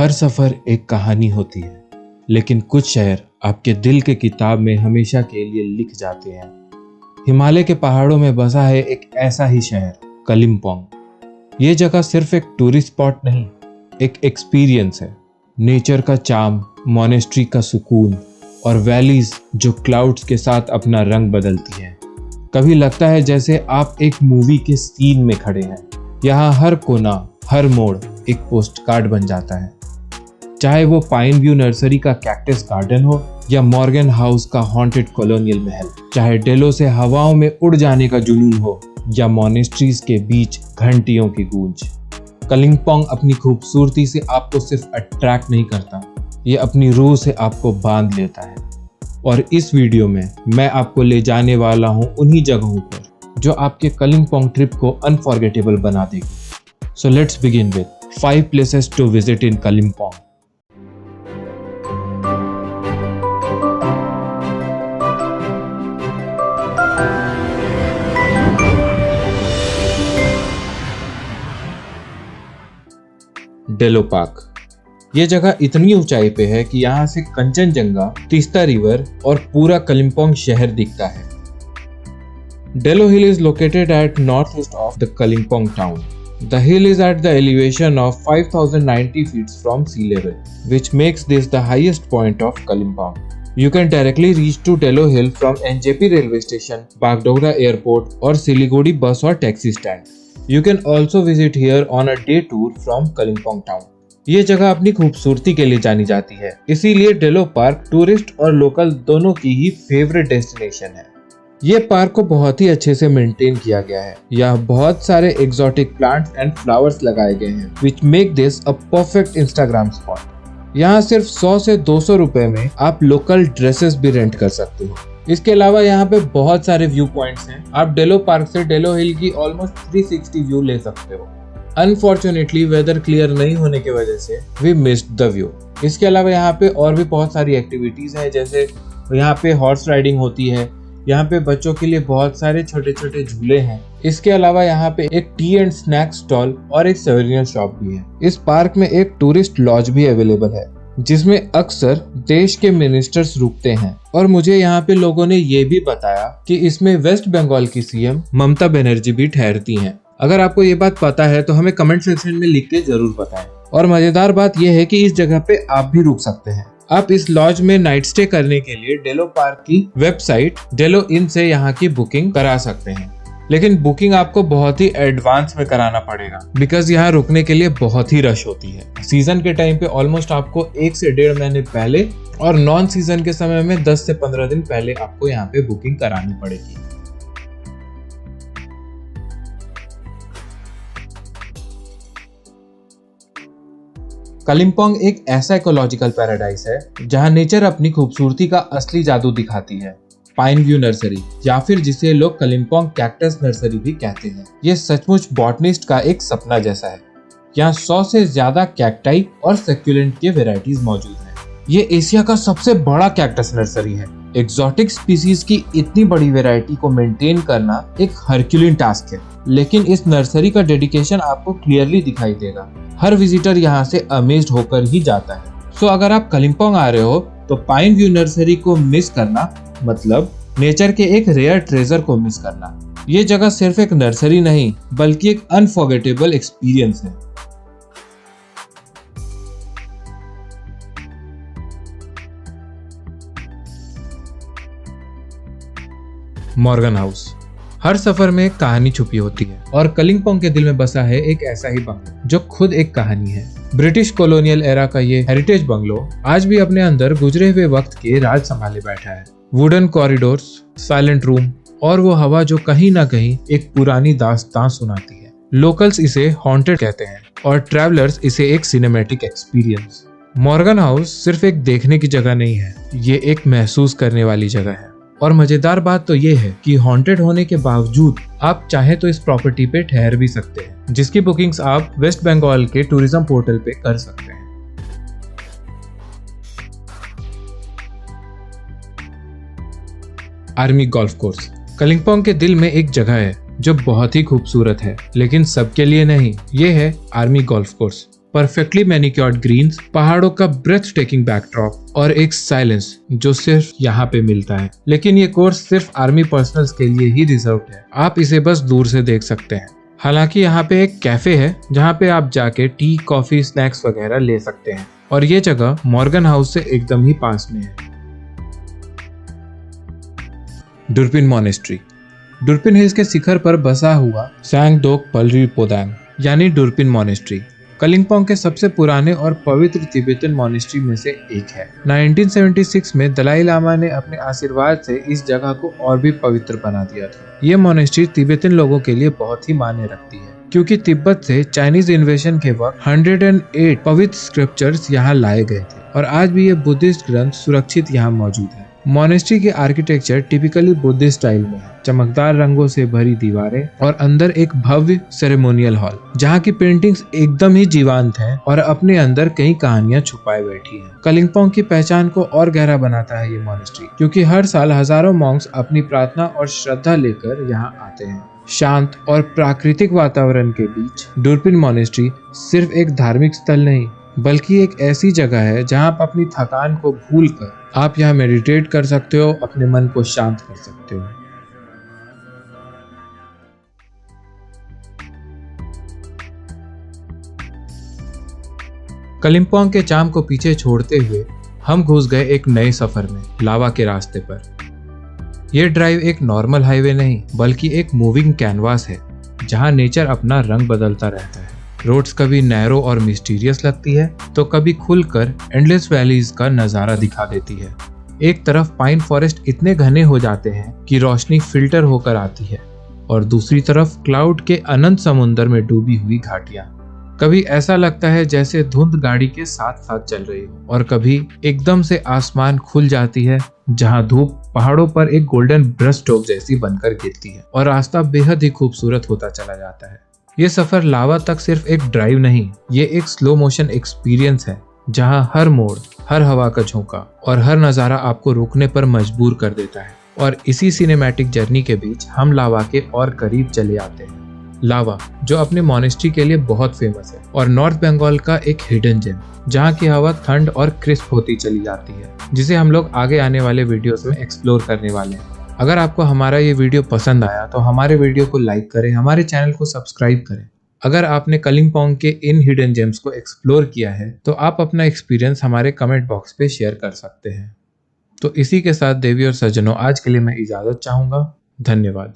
हर सफर एक कहानी होती है, लेकिन कुछ शहर आपके दिल के किताब में हमेशा के लिए लिख जाते हैं। हिमालय के पहाड़ों में बसा है एक ऐसा ही शहर, कलिम्पोंग। ये जगह सिर्फ एक टूरिस्ट स्पॉट नहीं, एक एक्सपीरियंस है। नेचर का चार्म, मोनेस्ट्री का सुकून और वैलीज जो क्लाउड्स के साथ अपना रंग बदलती हैं। कभी लगता है जैसे आप एक मूवी के सीन में खड़े हैं। यहाँ हर कोना, हर मोड़ एक पोस्ट कार्ड बन जाता है। चाहे वो पाइन व्यू नर्सरी का कैक्टस गार्डन हो या मॉर्गन हाउस का हॉन्टेड कॉलोनियल महल, चाहे डेलो से हवाओं में उड़ जाने का जुनून हो या मोनेस्ट्रीज के बीच घंटियों की गूंज, कलिम्पोंग अपनी खूबसूरती से आपको सिर्फ अट्रैक्ट नहीं करता, ये अपनी रूह से आपको बांध लेता है। और इस वीडियो में मैं आपको ले जाने वाला हूँ उन्हीं जगहों पर जो आपके कलिम्पोंग ट्रिप को अनफॉरगेटेबल बना देगी। So let's begin with 5 places to visit in Kalimpong. Delo park. ये जगह इतनी ऊंचाई पे है कि यहाँ से कंचनजंगा, तीस्ता रिवर और पूरा कलिम्पोंग शहर दिखता है। डेलो हिल is located at northeast of the Kalimpong town. The hill is at the elevation of 5090 feet from sea level, which makes this the highest point of Kalimpong. You can directly reach to Dello Hill from NJP railway station, Bagdogra airport or Siliguri bus or taxi stand. You can also visit here on a day tour from Kalimpong town. ये जगह अपनी खूबसूरती के लिए जानी जाती है, इसीलिए डेलो पार्क टूरिस्ट और लोकल दोनों की ही फेवरेट डेस्टिनेशन है। ये पार्क को बहुत ही अच्छे से मेंटेन किया गया है। यहाँ बहुत सारे एक्सोटिक प्लांट्स एंड फ्लावर्स लगाए गए हैं, which make this a perfect Instagram spot. यहाँ सिर्फ 100 से 200 रुपए में आप लोकल ड्रेसेस भी रेंट कर सकते हो। इसके अलावा यहाँ पे बहुत सारे व्यू पॉइंट्स हैं। आप डेलो पार्क से डेलो हिल की ऑलमोस्ट 360 व्यू ले सकते हो। अनफॉर्चुनेटली वेदर क्लियर नहीं होने की वजह से वी मिस्ड द व्यू। इसके अलावा यहाँ पे और भी बहुत सारी एक्टिविटीज हैं, जैसे यहाँ पे हॉर्स राइडिंग होती है। यहाँ पे बच्चों के लिए बहुत सारे छोटे छोटे झूले हैं। इसके अलावा यहाँ पे एक टी एंड स्नैक स्टॉल और एक सवेनियर शॉप भी है। इस पार्क में एक टूरिस्ट लॉज भी अवेलेबल है, जिसमें अक्सर देश के मिनिस्टर्स रुकते हैं। और मुझे यहाँ पे लोगों ने ये भी बताया कि इसमें वेस्ट बंगाल की सीएम ममता बनर्जी भी ठहरती हैं। अगर आपको ये बात पता है तो हमें कमेंट सेक्शन में लिख के जरूर बताएं। और मजेदार बात यह है कि इस जगह पे आप भी रुक सकते हैं। आप इस लॉज में नाइट स्टे करने के लिए डेलो पार्क की वेबसाइट डेलो इन से यहाँ की बुकिंग करा सकते हैं, लेकिन बुकिंग आपको बहुत ही एडवांस में कराना पड़ेगा, बिकॉज यहाँ रुकने के लिए बहुत ही रश होती है। सीजन के टाइम पे ऑलमोस्ट आपको 1 से 1.5 महीने पहले और नॉन सीजन के समय में 10 से 15 दिन पहले आपको यहाँ पे बुकिंग करानी पड़ेगी। कलिम्पोंग एक ऐसा इकोलॉजिकल पैराडाइज है जहां नेचर अपनी खूबसूरती का असली जादू दिखाती है। पाइन व्यू नर्सरी, या फिर जिसे लोग कलिम्पोंग कैक्टस नर्सरी भी कहते हैं, ये सचमुच बॉटनिस्ट का एक सपना जैसा है। यहाँ 100 से ज्यादा कैक्टाई और सक्यूलेंट के वेराइटीज मौजूद हैं। ये एशिया का सबसे बड़ा कैक्टस नर्सरी है। एक्सोटिक स्पीसीज की इतनी बड़ी वैरायटी को मेंटेन करना एक हरक्यूलिन टास्क है, लेकिन इस नर्सरी का डेडिकेशन आपको क्लियरली दिखाई देगा। हर विजिटर यहाँ से अमेज्ड होकर ही जाता है। सो अगर आप कलिम्पोंग आ रहे हो तो पाइन व्यू नर्सरी को मिस करना मतलब नेचर के एक रेयर ट्रेजर को मिस करना। ये जगह सिर्फ एक नर्सरी नहीं, बल्कि एक अनफॉरगेटेबल एक्सपीरियंस है। Morgan house. हर सफर में एक कहानी छुपी होती है, और कलिम्पोंग के दिल में बसा है एक ऐसा ही बंगलो जो खुद एक कहानी है। ब्रिटिश कॉलोनियल एरा का ये हेरिटेज बंगलो आज भी अपने अंदर गुजरे हुए वक्त के राज संभाले बैठा है। वुडन कॉरिडोर्स, साइलेंट रूम और वो हवा जो कहीं ना कहीं एक पुरानी दास्तां सुनाती है। लोकल्स इसे हॉन्टेड कहते हैं और ट्रैवलर्स इसे एक सिनेमैटिक एक्सपीरियंस। मॉर्गन हाउस सिर्फ एक देखने की जगह नहीं है, ये एक महसूस करने वाली जगह है। और मजेदार बात तो ये है कि हॉन्टेड होने के बावजूद आप चाहे तो इस प्रॉपर्टी पे ठहर भी सकते हैं, जिसकी बुकिंग्स आप वेस्ट बंगाल के टूरिज्म पोर्टल पे कर सकते हैं। Army golf course. कलिम्पोंग के दिल में एक जगह है जो बहुत ही खूबसूरत है, लेकिन सबके लिए नहीं। ये है army golf course. Perfectly manicured greens, पहाड़ों का ब्रेथ टेकिंग बैकड्रॉप और एक साइलेंस जो सिर्फ यहाँ पे मिलता है। लेकिन ये कोर्स सिर्फ आर्मी पर्सनल्स के लिए ही रिजर्व्ड है, आप इसे बस दूर से देख सकते हैं। हालांकि यहाँ पे एक कैफे है जहाँ पे आप जाके टी, कॉफी, स्नैक्स वगैरह ले सकते हैं और ये जगह मॉर्गन हाउस से एकदम ही पास में है। डुरपिन मॉनेस्ट्री। डुरपिन हिल्स के शिखर पर बसा हुआ सांगदोक पलरी पोदांग यानी डुरपिन मॉनेस्ट्री कलिम्पोंग के सबसे पुराने और पवित्र तिब्बतन मॉनेस्ट्री में से एक है। 1976 में दलाई लामा ने अपने आशीर्वाद से इस जगह को और भी पवित्र बना दिया था। ये मॉनेस्ट्री तिब्बतन लोगों के लिए बहुत ही मायने रखती है क्योंकि तिब्बत से चाइनीज इन्वेजन के वक्त 108 पवित्र स्क्रिप्चर्स यहाँ लाए गए थे और आज भी ये बुद्धिस्ट ग्रंथ सुरक्षित यहाँ मौजूद है। मॉनेस्ट्री की आर्किटेक्चर टिपिकली बुद्धिस्ट स्टाइल में है, चमकदार रंगों से भरी दीवारें और अंदर एक भव्य सेरेमोनियल हॉल जहाँ की पेंटिंग्स एकदम ही जीवंत हैं और अपने अंदर कई कहानियां छुपाए बैठी हैं। कलिम्पोंग की पहचान को और गहरा बनाता है ये मॉनेस्ट्री क्योंकि हर साल हजारों मॉन्क्स अपनी प्रार्थना और श्रद्धा लेकर यहाँ आते हैं। शांत और प्राकृतिक वातावरण के बीच डुरपिन मॉनेस्ट्री सिर्फ एक धार्मिक स्थल नहीं बल्कि एक ऐसी जगह है जहां आप अपनी थकान को भूलकर आप यहाँ मेडिटेट कर सकते हो, अपने मन को शांत कर सकते हो। कलिम्पोंग के चाम को पीछे छोड़ते हुए हम घुस गए एक नए सफर में, लावा के रास्ते पर। यह ड्राइव एक नॉर्मल हाईवे नहीं बल्कि एक मूविंग कैनवास है जहां नेचर अपना रंग बदलता रहता है। रोड्स कभी नैरो और मिस्टीरियस लगती है तो कभी खुलकर एंडलेस वैलीज का नजारा दिखा देती है। एक तरफ पाइन फॉरेस्ट इतने घने हो जाते हैं कि रोशनी फिल्टर होकर आती है और दूसरी तरफ क्लाउड के अनंत समुंदर में डूबी हुई घाटियां। कभी ऐसा लगता है जैसे धुंध गाड़ी के साथ साथ चल रही हो और कभी एकदम से आसमान खुल जाती है जहां धूप पहाड़ों पर एक गोल्डन ब्रश स्ट्रोक जैसी बनकर गिरती है और रास्ता बेहद ही खूबसूरत होता चला जाता है। ये सफर लावा तक सिर्फ एक ड्राइव नहीं, ये एक स्लो मोशन एक्सपीरियंस है जहां हर मोड़, हर हवा का झोंका और हर नजारा आपको रुकने पर मजबूर कर देता है। और इसी सिनेमैटिक जर्नी के बीच हम लावा के और करीब चले आते हैं। लावा जो अपने मॉनेस्ट्री के लिए बहुत फेमस है और नॉर्थ बंगाल का एक हिडन जेम जहाँ की हवा ठंड और क्रिस्प होती चली जाती है, जिसे हम लोग आगे आने वाले वीडियोस में एक्सप्लोर करने वाले हैं। अगर आपको हमारा ये वीडियो पसंद आया तो हमारे वीडियो को लाइक करें, हमारे चैनल को सब्सक्राइब करें। अगर आपने कलिम्पोंग के इन हिडन जेम्स को एक्सप्लोर किया है तो आप अपना एक्सपीरियंस हमारे कमेंट बॉक्स पे शेयर कर सकते हैं। तो इसी के साथ देवी और सज्जनों, आज के लिए मैं इजाजत चाहूंगा। धन्यवाद।